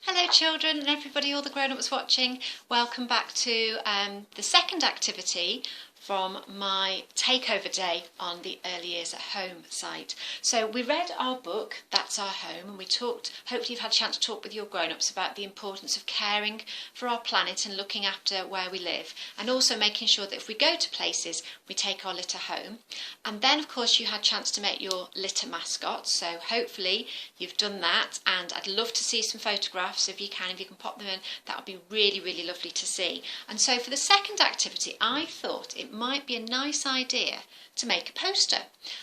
Hello children and everybody, all the grown-ups watching. Welcome back to the second activity from my takeover day on the Early Years at Home site. So we read our book, That's Our Home, and we talked, hopefully you've had a chance to talk with your grown-ups about the importance of caring for our planet and looking after where we live, and also making sure that if we go to places, we take our litter home. And then of course you had a chance to make your litter mascot, so hopefully you've done that, and I'd love to see some photographs if you can pop them in. That would be really, really lovely to see. And so for the second activity, I thought it might be a nice idea to make a poster.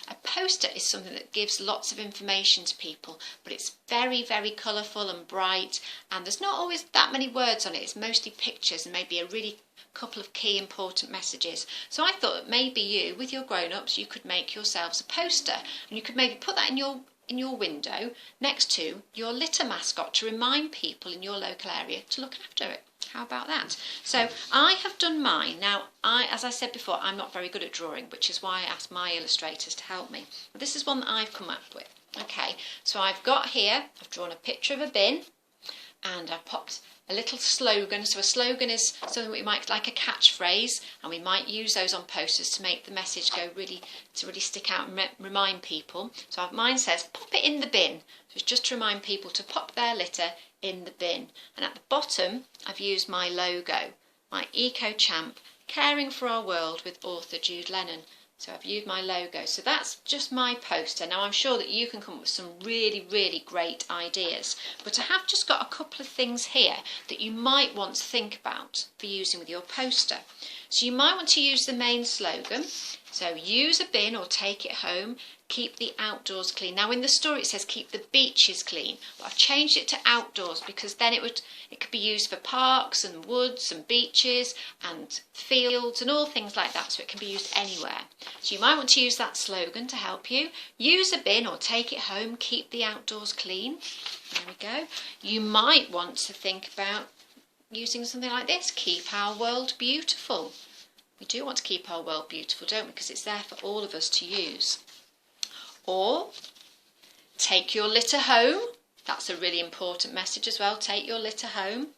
A poster is something that gives lots of information to people, but it's very, very colourful and bright, and there's not always that many words on it. It's mostly pictures and maybe a really couple of key important messages. So I thought that maybe you, with your grown-ups, you could make yourselves a poster, and you could maybe put that in your window next to your litter mascot to remind people in your local area to look after it. How about that? So I have done mine. Now, as I said before, I'm not very good at drawing, which is why I asked my illustrators to help me. But this is one that I've come up with. Okay, so I've got here, I've drawn a picture of a bin, and I've popped a little slogan. So a slogan is something we might like a catchphrase, and we might use those on posters to make the message go really stick out and remind people. So mine says, pop it in the bin. So it's just to remind people to pop their litter in the bin. And at the bottom, I've used my logo, my Eco Champ, Caring for Our World with author Jude Lennon. So I've used my logo. So that's just my poster. Now I'm sure that you can come up with some really, really great ideas. But I have just got a couple of things here that you might want to think about for using with your poster. So you might want to use the main slogan. So use a bin or take it home, keep the outdoors clean. Now in the story it says keep the beaches clean, but I've changed it to outdoors because then it could be used for parks and woods and beaches and fields and all things like that, so it can be used anywhere. So you might want to use that slogan to help you. Use a bin or take it home, keep the outdoors clean. There we go. You might want to think about using something like this, keep our world beautiful. We do want to keep our world beautiful, don't we? Because it's there for all of us to use. Or take your litter home. That's a really important message as well. Take your litter home.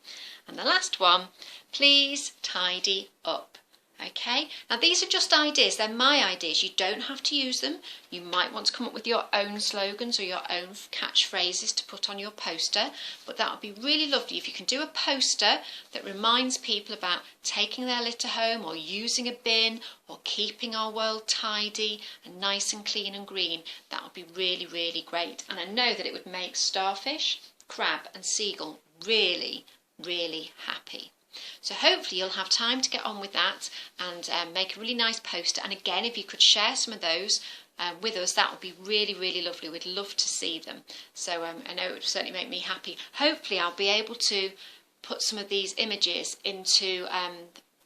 And the last one, please tidy up. Okay, now these are just ideas, they're my ideas, you don't have to use them. You might want to come up with your own slogans or your own catchphrases to put on your poster, but that would be really lovely if you can do a poster that reminds people about taking their litter home or using a bin or keeping our world tidy and nice and clean and green. That would be really, really great, and I know that it would make starfish, crab and seagull really, really happy. So hopefully you'll have time to get on with that and make a really nice poster. And again, if you could share some of those with us, that would be really, really lovely. We'd love to see them. So I know it would certainly make me happy. Hopefully I'll be able to put some of these images into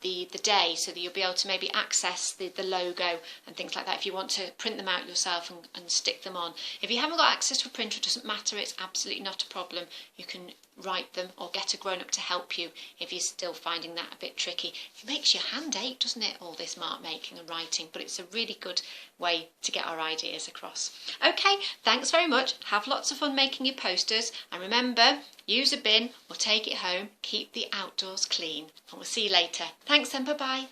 the day, so that you'll be able to maybe access the logo and things like that if you want to print them out yourself and stick them on. If you haven't got access to a printer, it doesn't matter, it's absolutely not a problem. You can write them or get a grown-up to help you if you're still finding that a bit tricky. It makes your hand ache, doesn't it, all this mark making and writing, but it's a really good way to get our ideas across. Okay, thanks very much. Have lots of fun making your posters, and remember, use a bin or take it home, keep the outdoors clean, and we'll see you later. Thanks then, bye-bye.